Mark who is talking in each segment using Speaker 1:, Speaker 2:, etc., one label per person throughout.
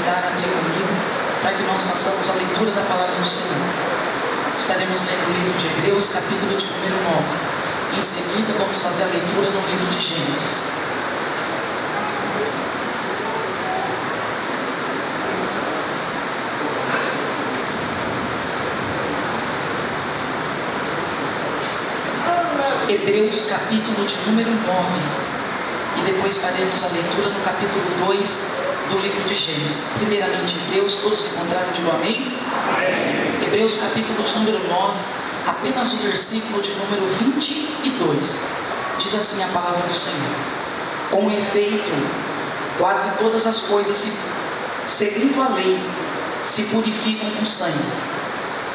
Speaker 1: convidar a abrir comigo para que nós façamos a leitura da palavra do Senhor. Estaremos lendo o livro de Hebreus, capítulo de número 9. Em seguida, vamos fazer a leitura no livro de Gênesis. Hebreus, capítulo de número 9. E depois faremos a leitura no capítulo 2 do livro de Gênesis. Primeiramente, Hebreus, todos encontraram, digo amém? Amém. Hebreus, capítulo de número 9, apenas o versículo de número 22. Diz assim a palavra do Senhor: com efeito, quase todas as coisas, segundo a lei, se purificam com sangue,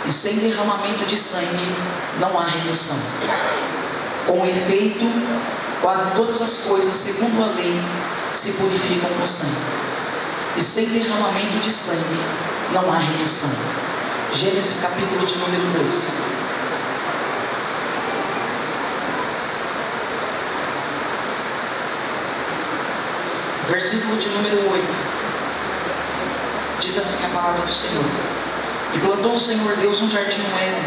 Speaker 1: e sem derramamento de sangue não há remissão. Com efeito, quase todas as coisas, segundo a lei, se purificam com sangue, e sem derramamento de sangue não há remissão. Gênesis capítulo de número 2. Versículo de número 8. Diz assim a palavra do Senhor: e plantou o Senhor Deus um jardim no Éden,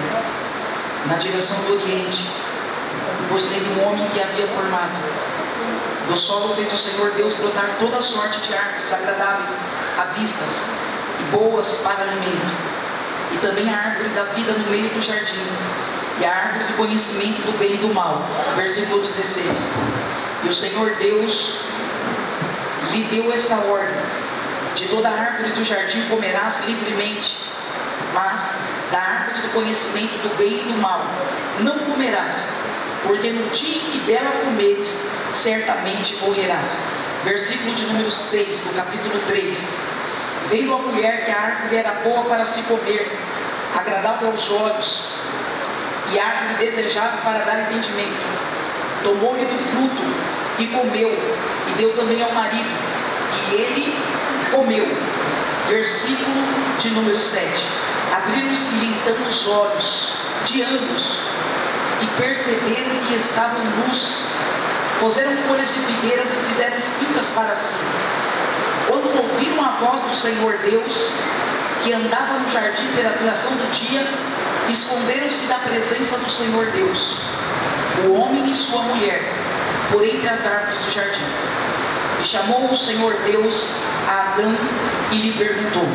Speaker 1: na direção do Oriente, pois nele um homem que havia formado. Do solo fez o Senhor Deus brotar toda sorte de árvores agradáveis à vista e boas para alimento, e também a árvore da vida no meio do jardim, e a árvore do conhecimento do bem e do mal. Versículo 16. E o Senhor Deus lhe deu essa ordem: de toda a árvore do jardim comerás livremente, mas da árvore do conhecimento do bem e do mal não comerás, porque no dia em que dela comeres, certamente morrerás. Versículo de número 6 do capítulo 3. Vendo a mulher que a árvore era boa para se comer, agradável aos olhos, e árvore desejável para dar entendimento, tomou-lhe do fruto e comeu, e deu também ao marido, e ele comeu. Versículo de número 7. Abriram-se então os olhos de ambos, e perceberam que estavam nus. Puseram folhas de figueiras e fizeram cintas para si. Quando ouviram a voz do Senhor Deus, que andava no jardim pela viração do dia, esconderam-se da presença do Senhor Deus, o homem e sua mulher, por entre as árvores do jardim. E chamou o Senhor Deus a Adão e lhe perguntou: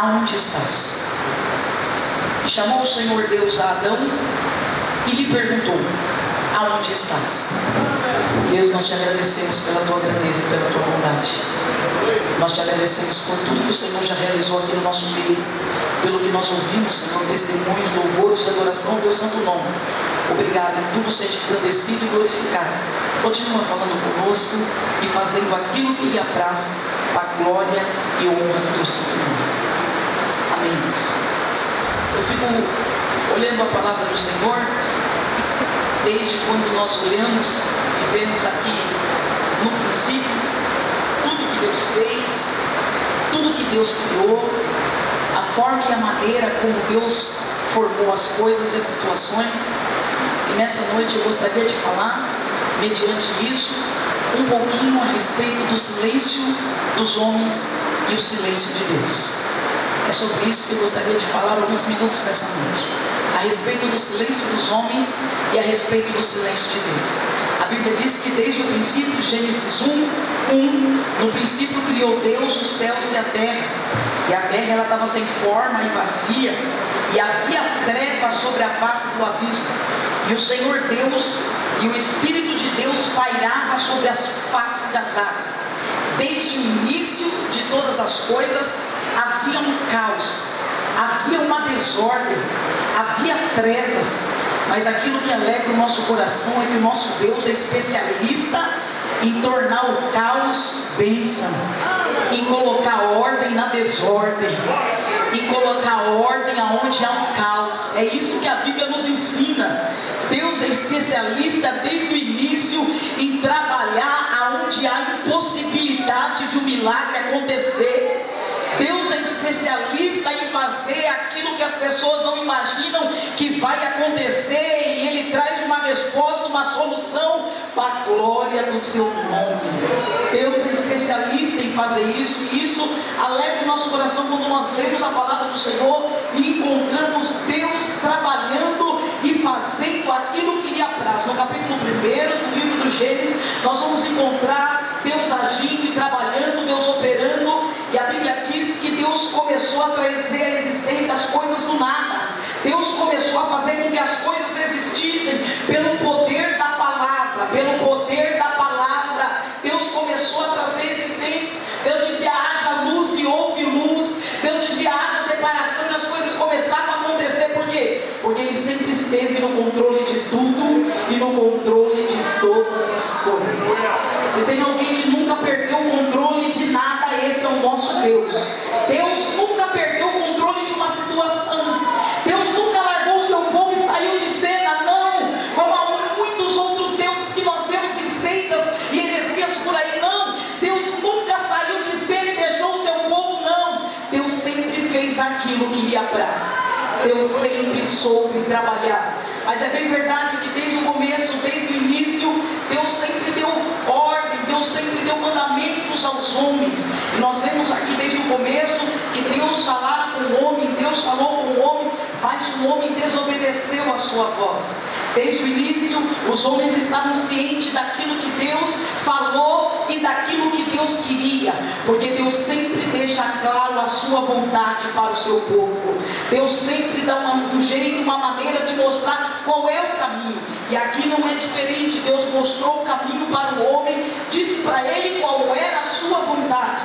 Speaker 1: aonde estás? E chamou o Senhor Deus a Adão e lhe perguntou: aonde estás? Deus, nós te agradecemos pela tua grandeza e pela tua bondade. Nós te agradecemos por tudo que o Senhor já realizou aqui no nosso meio, pelo que nós ouvimos, Senhor, testemunhos, louvores de adoração ao teu santo nome. Obrigado, em tudo seja engrandecido e glorificado. Continua falando conosco e fazendo aquilo que lhe apraz, para a glória e honra do teu santo nome. Amém, Deus. Eu fico olhando a palavra do Senhor, desde quando nós olhamos e vemos aqui no princípio tudo que Deus fez, tudo que Deus criou, a forma e a maneira como Deus formou as coisas e as situações. E nessa noite eu gostaria de falar, mediante isso, um pouquinho a respeito do silêncio dos homens e o silêncio de Deus. É sobre isso que eu gostaria de falar alguns minutos nessa noite, a respeito do silêncio dos homens e a respeito do silêncio de Deus. A Bíblia diz que desde o princípio, Gênesis 1, no princípio criou Deus os céus e a terra ela estava sem forma e vazia, e havia trevas sobre a face do abismo, e o Senhor Deus e o Espírito de Deus pairava sobre as faces das águas. Desde o início de todas as coisas havia um caos, havia uma desordem, havia trevas, mas aquilo que alegra o nosso coração é que o nosso Deus é especialista em tornar o caos bênção, em colocar ordem na desordem, em colocar ordem aonde há um caos. É isso que a Bíblia nos ensina. Deus é especialista desde o início em trabalhar aonde há impossibilidade de um milagre acontecer. Deus é especialista em fazer aquilo que as pessoas não imaginam que vai acontecer, e Ele traz uma resposta, uma solução para a glória do seu nome. Deus é especialista em fazer isso, e isso alegra o nosso coração quando nós lemos a palavra do Senhor e encontramos Deus trabalhando e fazendo aquilo que lhe apraz. No capítulo 1 do livro do Gênesis, nós vamos encontrar Deus agindo e trabalhando, Deus operando, e a Bíblia diz que Deus começou a trazer à existência as coisas do nada. Deus começou a fazer com que as coisas existissem pelo poder da palavra, pelo poder da palavra. Deus começou a trazer existência. Deus dizia: haja luz, e houve luz. Deus dizia: haja separação, e as coisas começaram a acontecer. Por quê? Porque Ele sempre esteve no controle de tudo e no controle de todas as coisas. Se tem alguém que nunca perdeu o controle de nada, esse é o nosso Deus. Deus nunca perdeu o controle de uma situação. Deus nunca largou o seu povo e saiu de cena, não. Como há muitos outros deuses que nós vemos em seitas e heresias por aí, não. Deus nunca saiu de cena e deixou o seu povo, não. Deus sempre fez aquilo que lhe apraz. Deus sempre soube trabalhar. Mas é bem verdade que desde o começo, desde o início, Deus sempre deu ordem, Deus sempre deu mandamentos aos homens. E nós vemos aqui desde o começo que Deus falara com o homem, Deus falou com o homem, mas o homem desobedeceu a sua voz. Desde o início, os homens estavam cientes daquilo que Deus falou e daquilo que Deus queria, porque Deus sempre deixa claro a sua vontade para o seu povo. Deus sempre dá um jeito, uma maneira de mostrar qual é o caminho. E aqui não é diferente. Deus mostrou o caminho para o homem, disse para ele qual era a sua vontade.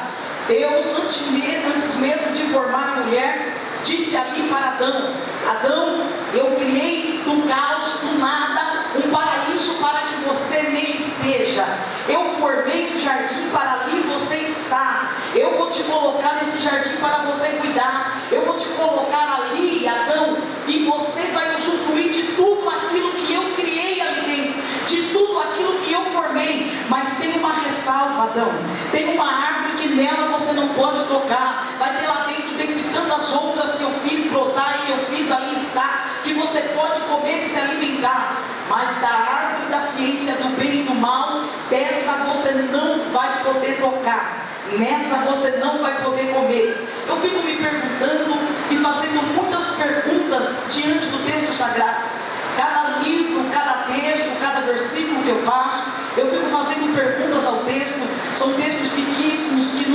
Speaker 1: Deus, antes mesmo de formar a mulher, disse ali para Adão: Adão, eu criei do caos, do nada, um paraíso para que você nele esteja. Eu formei um jardim para ali você está. Eu vou te colocar nesse jardim para você cuidar. Eu vou te colocar ali, Adão, e você vai usufruir de tudo aquilo que eu criei ali dentro, de tudo aquilo que eu formei. Mas tem uma ressalva, Adão. Tem uma árvore que nela você não pode tocar. Vai ter lá dentro, dentre tantas outras que eu fiz brotar e que eu fiz ali estar, que você pode comer e se alimentar. Mas da árvore da ciência do bem e do mal, dessa você não vai poder tocar, nessa você não vai poder comer. Eu fico me perguntando e fazendo muitas perguntas diante do texto sagrado. Cada livro, cada texto, cada versículo que eu passo, eu fico fazendo perguntas ao texto. São textos riquíssimos que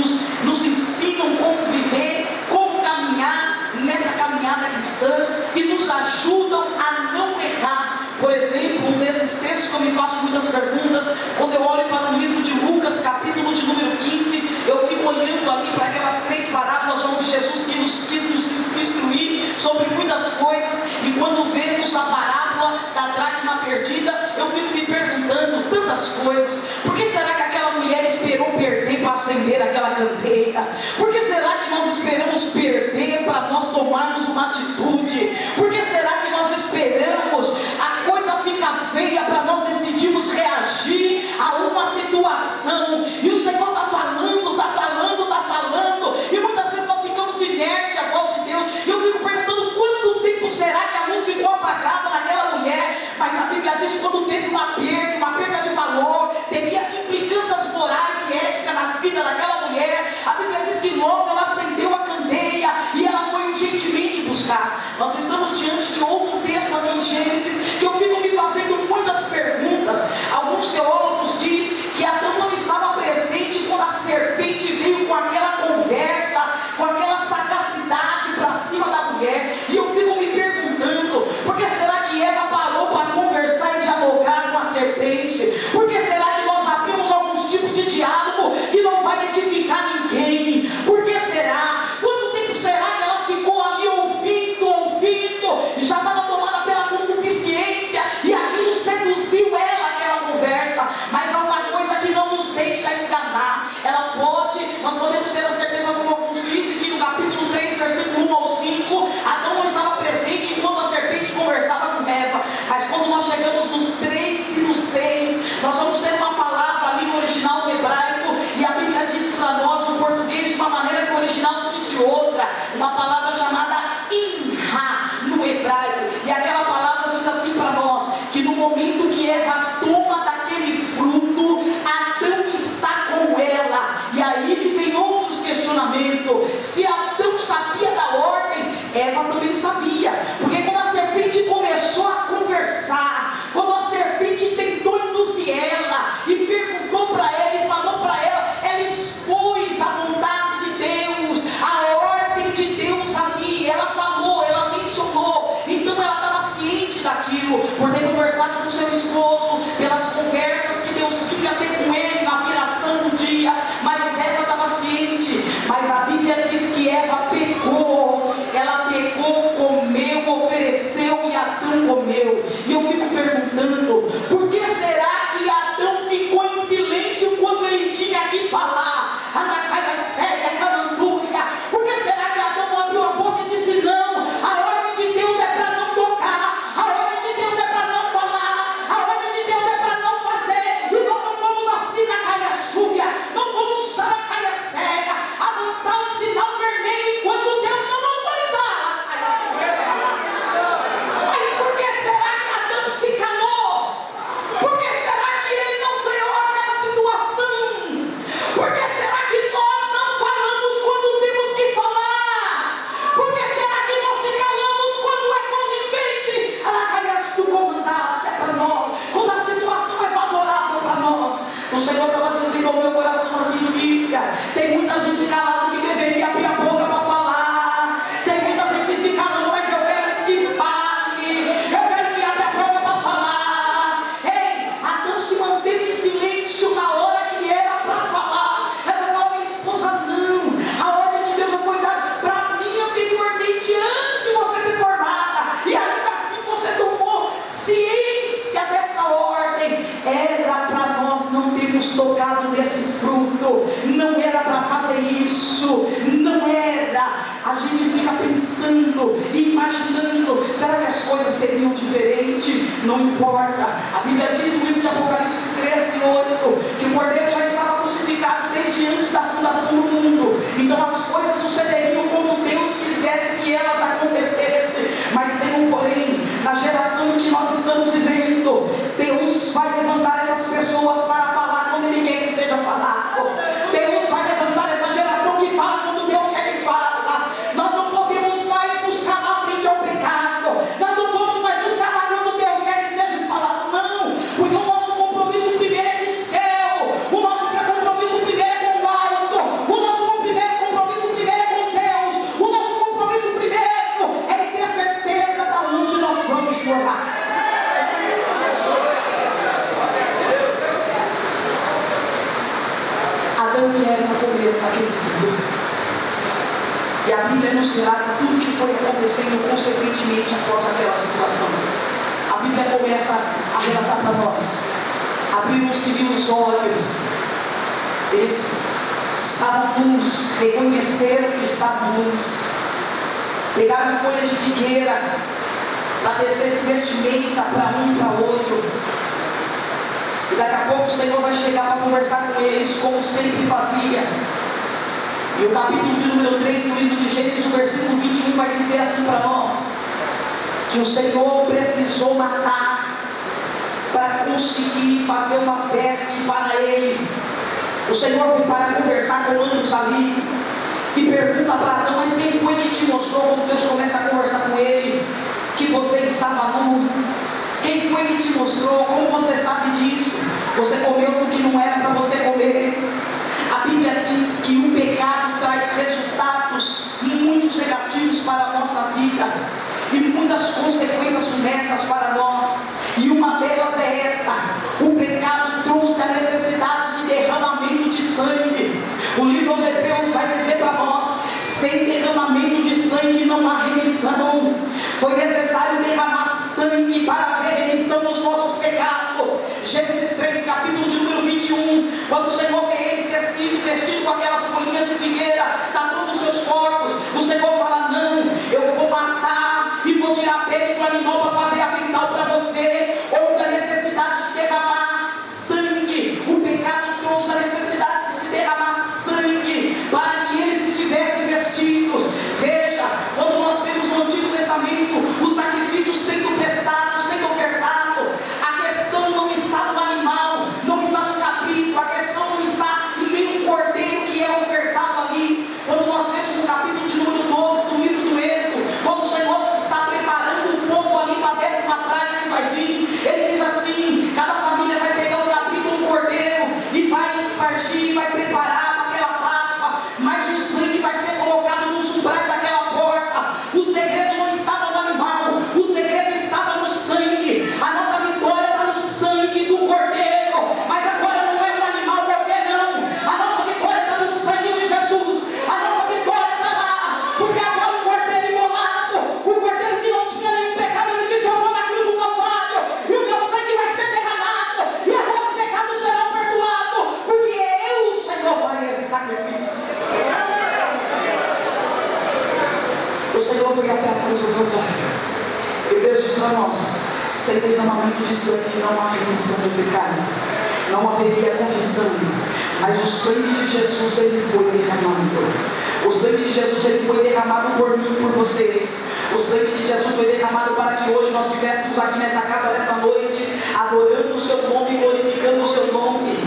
Speaker 1: nos ensinam como viver, como caminhar nessa caminhada cristã, e nos ajudam a não errar. Por exemplo, um desses textos que eu me faço muitas perguntas, quando eu olho para o livro de Lucas, capítulo de número 15, eu fico olhando ali para aquelas 3 parábolas onde Jesus quis nos instruir sobre muitas coisas, e quando vemos a parábola da dracma perdida, eu fico me perguntando tantas coisas. Por que será que aquela mulher esperou perder para acender aquela candeia? Por que será que nós esperamos perder para nós tomarmos uma atitude? Por que será que nós esperamos a coisa ficar feia para nós decidirmos reagir a uma situação? E o Senhor está falando, está falando, está falando, e muitas vezes nós ficamos inertes à voz de Deus. E eu fico perguntando quanto tempo será que a luz ficou apagada naquela mulher? Mas a Bíblia diz que quando teve uma perda de valor, teria implicâncias morais e éticas na vida daquela mulher. A Bíblia diz que logo ela acendeu a candeia e ela foi urgentemente buscar. Nós estamos diante de outro texto aqui em Gênesis que eu fico me fazendo muitas perguntas. Alguns teólogos dizem que Adão não estava presente quando a serpente veio com aquela conversa, com aquela sagacidade para cima da mulher. E eu fico me perguntando, por que será que Eva parou para conversar e dialogar com a serpente? Por que será que nós abrimos alguns tipos de diálogo que não vai edificar ninguém? Por que será? Quanto tempo será que ela ficou ali ouvindo, já estava tomada pela concupiscência, e aquilo seduziu ela, aquela conversa? Mas há uma coisa que não querido? Se Adão sabia da ordem, Eva também sabia. Porque quando a serpente começou a conversar, quando a serpente tentou induzir ela e perguntou para ela e falou para ela, ela expôs a vontade de Deus, a ordem de Deus ali. Ela falou, ela mencionou. Então ela estava ciente daquilo, por ter conversado com seu esposo, pelas conversas que Deus queria ter com ele na viração do dia. Mas Eva estava ciente. Mas a Bíblia diz que Eva pecou. Ela pecou, comeu, ofereceu e Adão comeu. E eu fico perguntando, por que será que Adão ficou em silêncio quando ele tinha que falar? Anacaia séria, canandúria. Por que será que Adão não abriu a boca e disse não? A ordem de Deus é para não tocar, a ordem de Deus é para não falar, a ordem de Deus é para não fazer. E nós não vamos assim na caia súbia, não vamos usar a caia séria, avançar o sinal vermelho enquanto Deus não autorizar a caia súbia. Mas por que será que Adão se calou? Por que será que ele não freou aquela situação? Por que será que nós não falamos quando temos que falar? Por que será que nós se calamos quando é conivente? Ela caia se tu comandasse, é para nós. Quando a situação é favorável para nós. O Senhor estava dizendo ao meu coração assim, filha, tem muita gente calada que deveria abrir a boca para falar. Tem muita gente se calando, mas eu quero que fale. Eu quero que abra a boca para falar. Ei, Adão se manteve em silêncio na hora que era para falar. Ela falou, minha esposa, não. A ordem de Deus já foi dada para mim anteriormente, antes de você ser formada. E ainda assim você tomou ciência dessa ordem. Era para nós não termos tocado nesse fruto. Não era para fazer isso. Não era. A gente fica pensando, imaginando, será que as coisas seriam diferentes? Não importa. A Bíblia diz no livro de Apocalipse 13:8 que o Cordeiro já estava crucificado desde antes da fundação do mundo. Então as coisas sucederiam como Deus quisesse que elas acontecessem. Mas tem um porém, na geração que nós estamos vivendo, Deus vai levantar essas pessoas para falar quando Ele quer que seja falado. Deus vai levantar essa geração que fala quando Deus quer que fala. Nós não podemos mais buscar na frente ao pecado. Nós não vamos mais buscar lá quando Deus quer que seja falado. Não, porque o nosso compromisso primeiro é com o céu. O nosso compromisso primeiro é com o alto. O nosso compromisso primeiro é com Deus. O nosso compromisso primeiro é ter certeza de onde nós vamos morar. Adão e Eva comeram naquele fruto. E a Bíblia nos relata tudo o que foi acontecendo consequentemente após aquela situação. A Bíblia começa a relatar para nós. Abriram-se os olhos. Eles estavam nus, reconheceram que estavam nus. Pegaram folha de figueira para tecer vestimenta para um e para outro. E daqui a pouco o Senhor vai chegar para conversar com eles, como sempre fazia. E o capítulo de número 3 do livro de Gênesis, o versículo 21, vai dizer assim para nós: que o Senhor precisou matar para conseguir fazer uma veste para eles. O Senhor veio para conversar com ambos ali e pergunta para Adão, mas quem foi que te mostrou, quando Deus começa a conversar com ele, que você estava nu? Quem foi que te mostrou? Como você sabe disso? Você comeu do que não era para você comer. A Bíblia diz que o pecado traz resultados muito negativos para a nossa vida e muitas consequências funestas para nós. E uma delas é esta: o pecado trouxe a necessidade de derramamento de sangue. O livro aos Hebreus vai dizer para nós: sem derramamento de sangue não há remissão. Foi necessário derramar sangue para haver remissão dos nossos pecados. Gênesis 3, capítulo de número 21, quando o Senhor vê eles vestido com aquelas folhinhas de figueira, tapando os seus corpos, o Senhor fala: não, eu vou matar e vou tirar a pele de um animal para fazer avental para você. Houve a necessidade de derramar sangue. O pecado trouxe a necessidade de se derramar sangue para que eles estivessem vestidos. Veja, quando nós vemos no Antigo Testamento os sacrifícios sendo prestados, sendo ofertados, a questão não está no animal, não está no cabrito, a questão não está em nenhum cordeiro que é ofertado ali. Quando nós vemos Senhor foi até a cruz do Calvário. E Deus diz para nós: sem derramamento de sangue não há remissão de pecado, não haveria condição. Mas o sangue de Jesus, ele foi derramado. O sangue de Jesus, ele foi derramado por mim e por você. O sangue de Jesus foi derramado para que hoje nós estivéssemos aqui nessa casa, nessa noite, adorando o seu nome, glorificando o seu nome.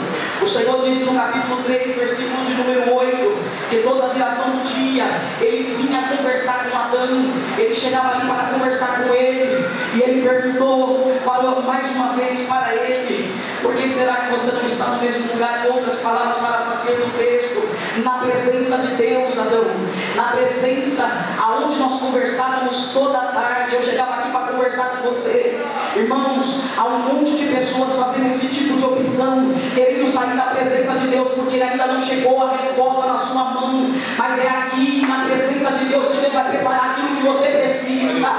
Speaker 1: O Senhor disse no capítulo 3, versículo de número 8, que toda a viração do dia, ele vinha conversar com Adão, ele chegava ali para conversar com eles, e ele perguntou mais uma vez para ele: por que será que você não está no mesmo lugar? Em outras palavras, parafraseando o texto, na presença de Deus, Adão, na presença aonde nós conversávamos toda a tarde. Eu chegava aqui para conversar com você. Irmãos, há um monte de pessoas fazendo esse tipo de opção, querendo sair da presença de Deus, porque ainda não chegou a resposta na sua mão. Mas é aqui na presença de Deus que Deus vai preparar aquilo que você precisa.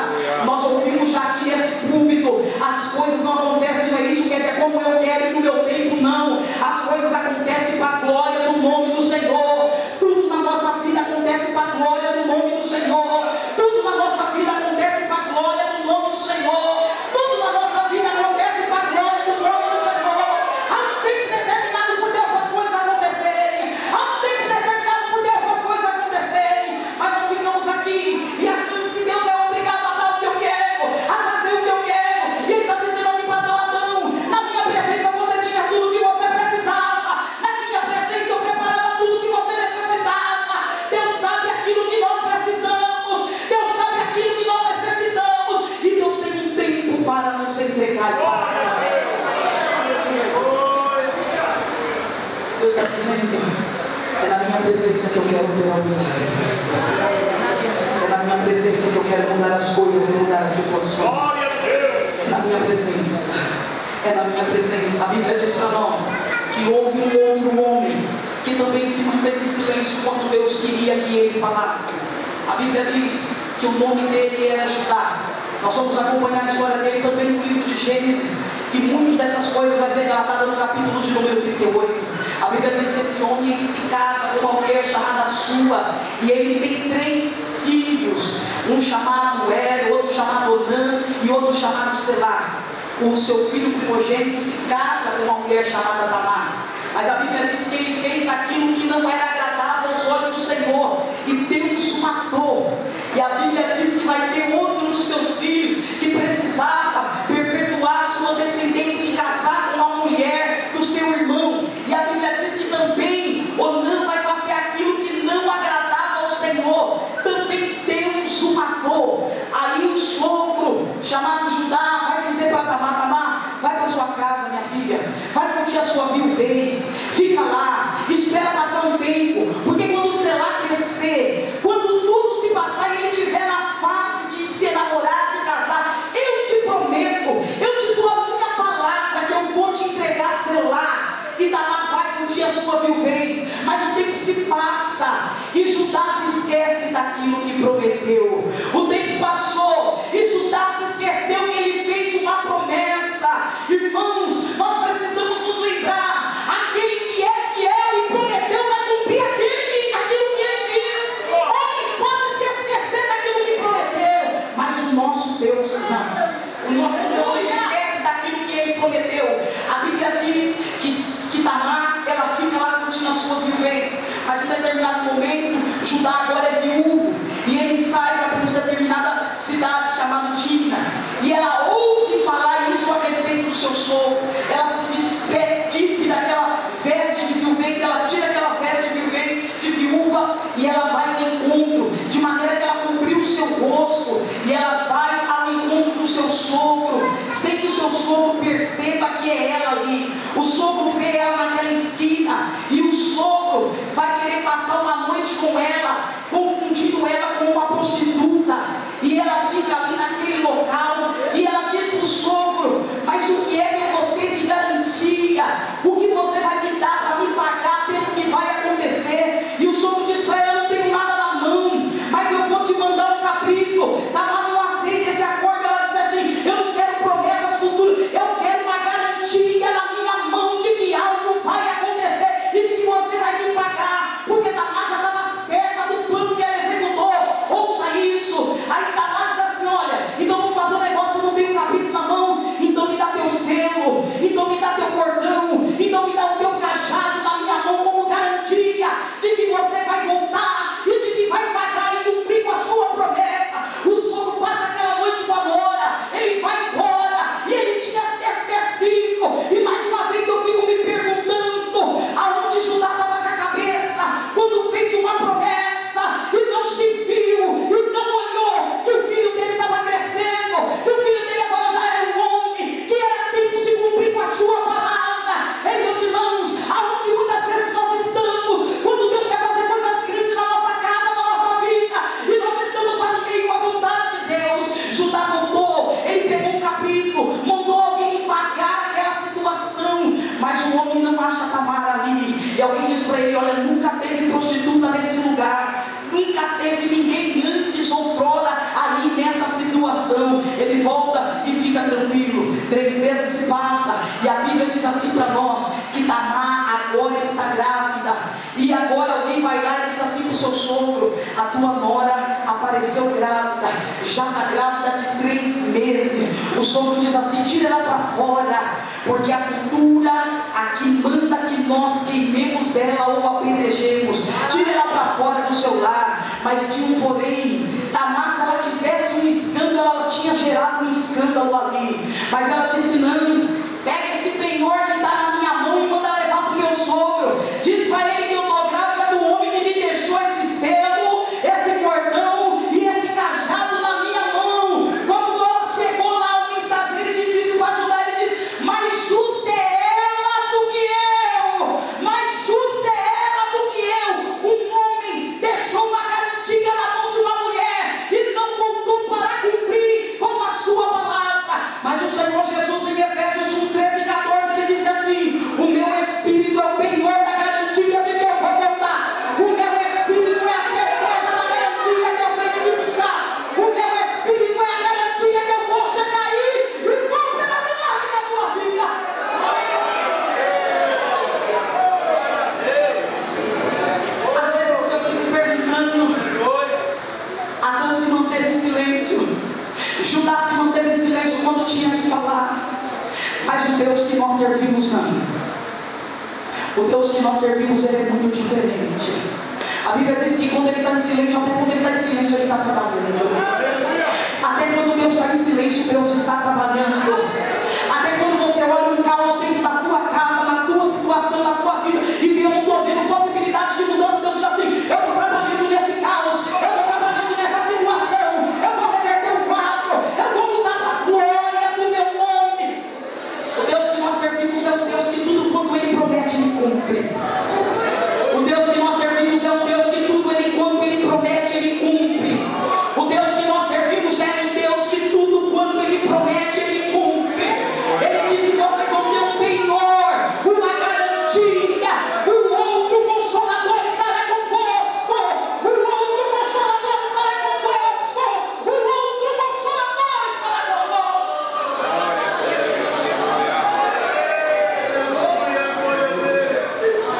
Speaker 1: Nós ouvimos já aqui nesse púlpito: as coisas não acontecem, não é isso, quer dizer, como eu quero e no meu tempo, não. As coisas acontecem para a glória do nome do Senhor. Tudo na nossa vida acontece para a glória do nome do Senhor. Tudo na nossa vida acontece para a glória do nome do Senhor. Tudo na nossa vida acontece para a glória do nome do Senhor. Há um tempo determinado por Deus para as coisas acontecerem. Há um tempo determinado por Deus para as coisas acontecerem. Mas nós ficamos aqui e achando que Deus é obrigado a dar o que eu quero, a fazer o que eu quero. E Ele está dizendo aqui para Adão: na minha presença você tinha tudo o que você precisava. Na minha presença eu preparava tudo o que você necessitava. Deus sabe aquilo que nós precisamos. Deus sabe aquilo que nós necessitamos. E Deus tem um tempo para nos entregar. Deus está dizendo: é na minha presença que eu quero operar milagres. É na minha presença que eu quero mudar as coisas e mudar as situações. É na minha presença. É na minha presença. A Bíblia diz para nós que houve um outro homem que também se manteve em silêncio quando Deus queria que ele falasse. A Bíblia diz que o nome dele era Judá. Nós vamos acompanhar a história dele também no livro de Gênesis, e muito dessas coisas vai ser relatada no capítulo de número 38. A Bíblia diz que esse homem, ele se casa com uma mulher chamada Sua, e ele tem 3 filhos, um chamado Er, outro chamado Onã e outro chamado Selá. O seu filho primogênito se casa com uma mulher chamada Tamar. Mas a Bíblia diz que ele fez aquilo que não era agradável aos olhos do Senhor, e Deus o matou. E a Bíblia diz que vai ter outro dos seus filhos que precisava perpetuar sua descendência e casar com uma mulher do seu irmão. E a Bíblia diz que também Onã vai fazer aquilo que não agradava ao Senhor. Também Deus o matou. Aí o sogro, chamado Judá, vai dizer para Tamar: Tamar, vai para sua casa, minha filha, vai curtir a sua viuvez, fica lá, espera passar um tempo, porque quando Selá crescer, quando tudo se passar e ele estiver na fase de se enamorar, de casar, eu te prometo, eu te dou a minha palavra que eu vou te entregar Selá, e Tamar vai curtir a sua viuvez. Mas o tempo se passa e Judá se esquece daquilo que prometeu. O tempo passou e Judá se esqueceu que ele fez uma promessa. Irmãos, nós precisamos nos lembrar: aquele que é fiel e prometeu vai cumprir aquilo que ele disse. Homens podem se esquecer daquilo que prometeu, mas o nosso Deus não. O nosso Deus não se esquece daquilo que ele prometeu. A Bíblia diz que Tamar, ela fica lá curtindo a sua viuvez, mas em um determinado momento Judá agora é viúvo, e ele sai para uma determinada cidade chamada Timna, e ela ouve falar isso a respeito do seu sogro. Ela se despe daquela veste de viuvez, ela tira aquela veste de viuvez, de viúva, e ela vai ao encontro, de maneira que ela cobriu o seu rosto, e ela vai ao encontro do seu sogro, sem que o seu sogro perceba que é ela ali. O sogro vê ela naquela esquina, e o sogro vai querer passar uma noite com ela, confundindo ela com uma prostituta, e ela fica ali naquele local, e ela diz para o sogro: mas o que é que eu vou ter de garantia? O que você vai me dar para me pagar pelo que vai acontecer? E o sogro diz para ela: eu não tenho nada na mão, mas eu vou te mandar um cabrito. Tamar não aceita esse acordo. Ela diz assim: eu não quero promessas futuras, eu quero uma garantia na minha mão de que algo vai acontecer e de que você vai me pagar, porque Tamar já estava certa do plano que ela executou. Ouça isso: nunca teve ninguém antes outrora ali nessa situação. Ele volta e fica tranquilo. 3 meses se passa e a Bíblia diz assim para nós, que Tamar agora está grávida. E agora alguém vai lá e diz assim para o seu sogro: a tua nora apareceu grávida, já está grávida de 3 meses. O sogro diz assim: tira ela para fora, porque a cultura aqui manda que nós queimemos ela ou apedrejemos. Tira ela para fora do seu lar. Mas tinha um porém. Tamar, se ela quisesse um escândalo, ela tinha gerado um escândalo ali. Mas ela disse: não, pega esse penhor que está na minha mão e manda levar para o meu sogro. Diz para ele que eu estou grávida do homem que me deixou esse selo, esse cordão e esse cajado na minha mão. Quando ela chegou lá, o mensageiro disse isso para ajudar. Ele disse: mais justa é ela do que eu, mais justa é ela do que eu. Um homem deixou uma garantia na mão de uma mulher e não voltou para cumprir com a sua palavra. Mas o Senhor Jesus, em Efésios 1:13-14, ele disse assim: o meu espírito é o penhor da garantia de que eu vou voltar. O meu espírito é a certeza da garantia que eu venho te buscar. O meu espírito é a garantia que eu vou chegar aí e vou operar milagre na tua vida. Às vezes eu fico perguntando: Adão se manteve em silêncio, Judá se manteve em silêncio quando tinha que falar. Mas o Deus que nós servimos não. O Deus que nós servimos, ele é muito diferente. A Bíblia diz que quando ele está em silêncio, até quando ele está em silêncio, ele está trabalhando. Até quando Deus está em silêncio, Deus está trabalhando. Até quando você olha um caos dentro da tua casa, na tua situação, na tua vida, e vê, eu não estou vendo possibilidade de mudança, Deus diz assim: eu estou trabalhando nesse caos, eu estou trabalhando nessa situação, eu vou reverter o quadro, eu vou mudar para a glória do meu nome. O Deus que nós servimos é um Deus que tudo quanto ele promete, ele cumpre. O Deus que nós servimos é um Deus que tudo quanto ele promete, ele cumpre. O Deus que nós servimos é um Deus que tudo quanto ele promete, ele cumpre. Ele disse: vocês vão ter um penhor, uma garantia. O outro consolador estará convosco. O outro consolador estará convosco. O outro consolador estará convosco.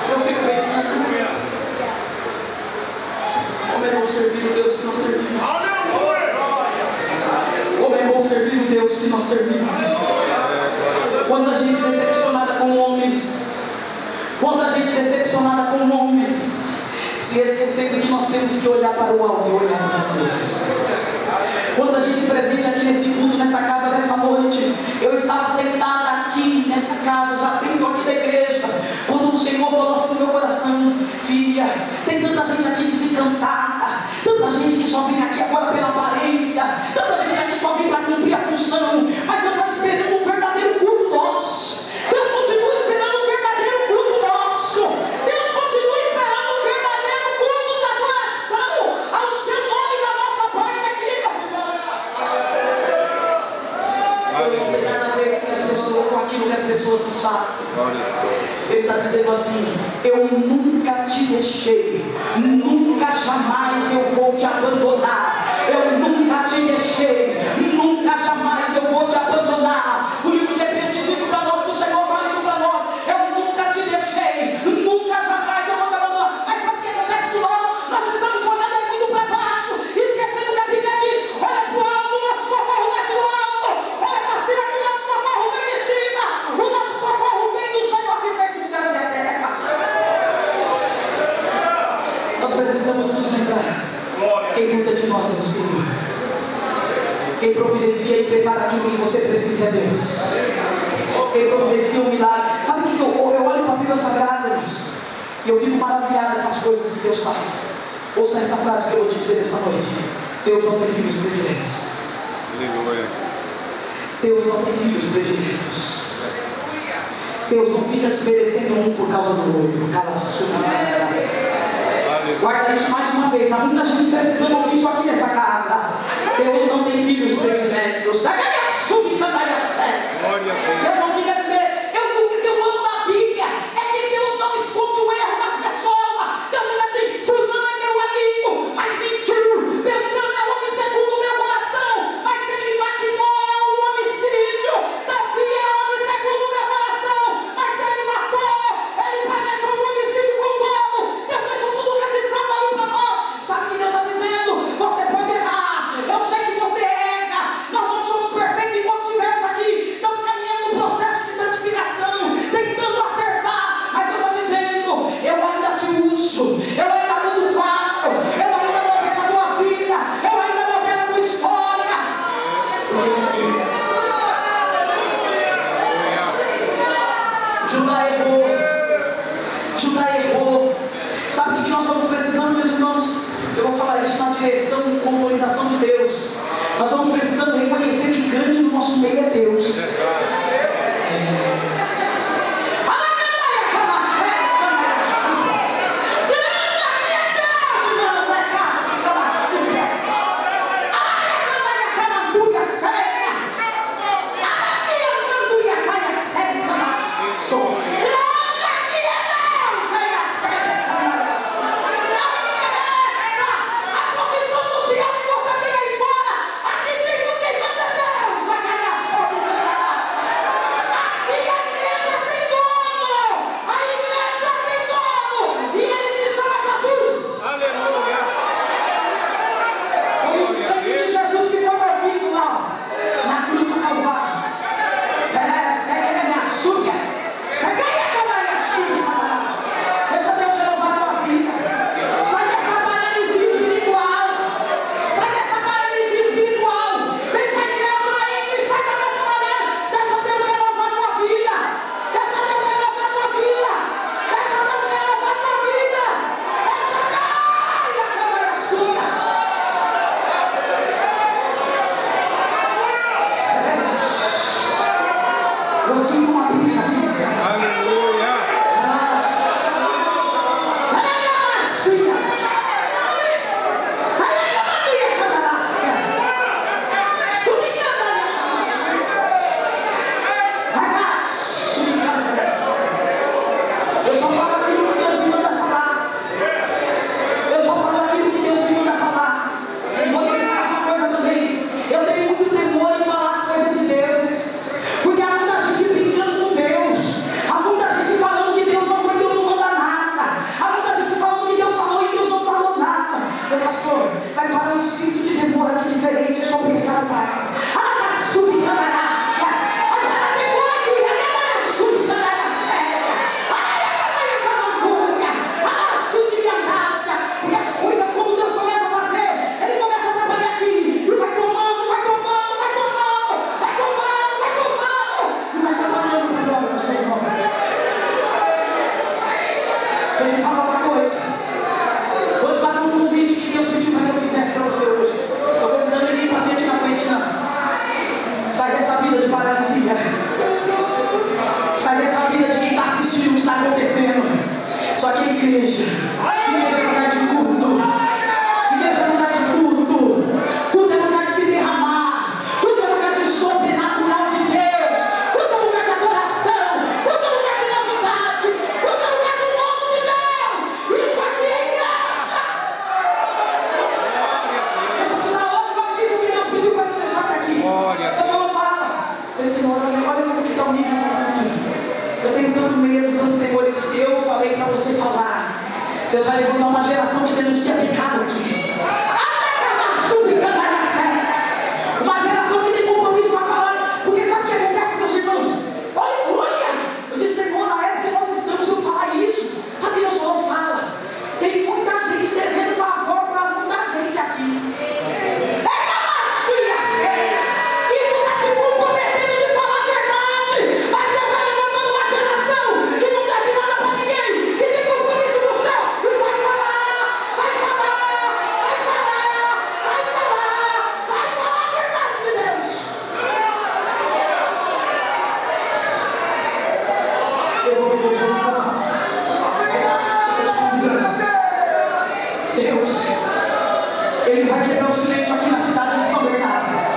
Speaker 1: Eu fico pensando: como é bom servir o Deus que nós servimos. Como é bom servir o Deus que nós servimos. Quanta gente decepcionada com homens, quanta gente decepcionada com homens, se esquecendo que nós temos que olhar para o alto e olhar para Deus. Quanta gente presente aqui nesse culto, nessa casa, nessa noite. Eu estava sentada aqui nessa casa, já dentro aqui da igreja, quando o Senhor falou assim no meu coração: filha, tem tanta gente aqui desencantada, tanta gente que só vem aqui agora pela aparência, tanta gente aqui só vem para cumprir a função, mas Deus está esperando um verdadeiro culto nosso. Deus continua esperando um verdadeiro culto nosso. Deus continua esperando um verdadeiro culto de adoração ao seu nome da nossa parte aqui, meus irmãos. Deus não tem nada a ver com aquilo que as pessoas nos fazem. Ele está dizendo assim: eu nunca te deixei, nunca jamais eu vou te abandonar. Eu nunca te deixei, nunca jamais eu vou te abandonar. O livro de Hebreus diz isso para nós, que o Senhor fala isso para nós: eu nunca te deixei, nunca jamais eu vou te abandonar. Mas sabe o que acontece com nós? Nós estamos olhando muito para baixo, esquecendo que a Bíblia diz: olha para o alto, o nosso socorro desce do alto. Olha para cima, que o nosso socorro vem de cima. O nosso socorro vem do Senhor que fez os céus e a terra. Nós precisamos nos lembrar: quem cuida de nós é o Senhor. Quem providencia e prepara aquilo que você precisa é Deus. Quem providencia um milagre. Sabe o que eu olho para a Bíblia Sagrada, irmãos, e eu fico maravilhado com as coisas que Deus faz. Ouça essa frase que eu vou te dizer nessa noite: Deus não tem filhos prediletos. Deus não tem filhos prediletos. Deus não fica desmerecendo um por causa do outro. Cala a sua boca. Guarda isso mais uma vez. Há muita gente precisando ouvir isso aqui nessa casa. Deus não tem filhos prediletos. Deus não fica dizendo. O que eu amo na Bíblia é que Deus não esconde o erro das pessoas. Deus diz assim: fulano é meu amigo, mas me precisando com autorização de Deus. Nós estamos precisando reconhecer que grande no nosso meio é Deus. Eu sinto uma brisa aqui. Aleluia. Eu só falo aquilo que Deus me manda falar. Eu só falo aquilo que Deus me manda falar. E vou dizer mais uma coisa também. Eu tenho muito temor em falar as coisas de Deus. Porque há muita gente brincando com Deus. Há muita gente falando que Deus não foi, Deus não manda nada. Há muita gente falando que Deus falou e Deus não falou nada. Meu pastor, vai falar um espírito de temor aqui diferente sobre essa altar. Deixa eu te falar uma coisa. Vou te fazer um convite que Deus pediu para que eu fizesse para você hoje. Estou convidando ninguém para vir aqui na frente, não. Sai dessa vida de paralisia. Sai dessa vida de quem está assistindo o que está acontecendo. Só que a igreja é lugar de culto. Igreja é lugar de culto. Culto é lugar de se derramar. Culto é lugar de sobrenatural de Deus. Culto é lugar de adoração. Culto é lugar de novidade. Culto é lugar do novo de Deus. Isso aqui é igreja. Deixa eu te dar outra vez o que Deus pediu para que eu deixasse aqui. Eu só não falo. Senhor, olha como que está o nível do culto. Eu tenho tanto medo, tanto temor. Ele disse, eu falei para você falar. Deus vai levantar uma geração que denuncia pecado aqui. Uma geração que tem compromisso com a palavra. Porque sabe o que acontece, meus irmãos? Olha, eu disse, Senhor, na época que nós estamos, eu falar isso. Sabe que Deus não fala? Tem muita gente devendo favor para muita gente aqui. Isso está te comprometendo de falar a verdade. Mas Deus vai levantando uma geração que não deve nada para ninguém, que tem compromisso do céu e vai falar, vai falar, vai falar, vai falar, vai falar a verdade de Deus. Deus, Ele vai quebrar o silêncio aqui na cidade de São Bernardo.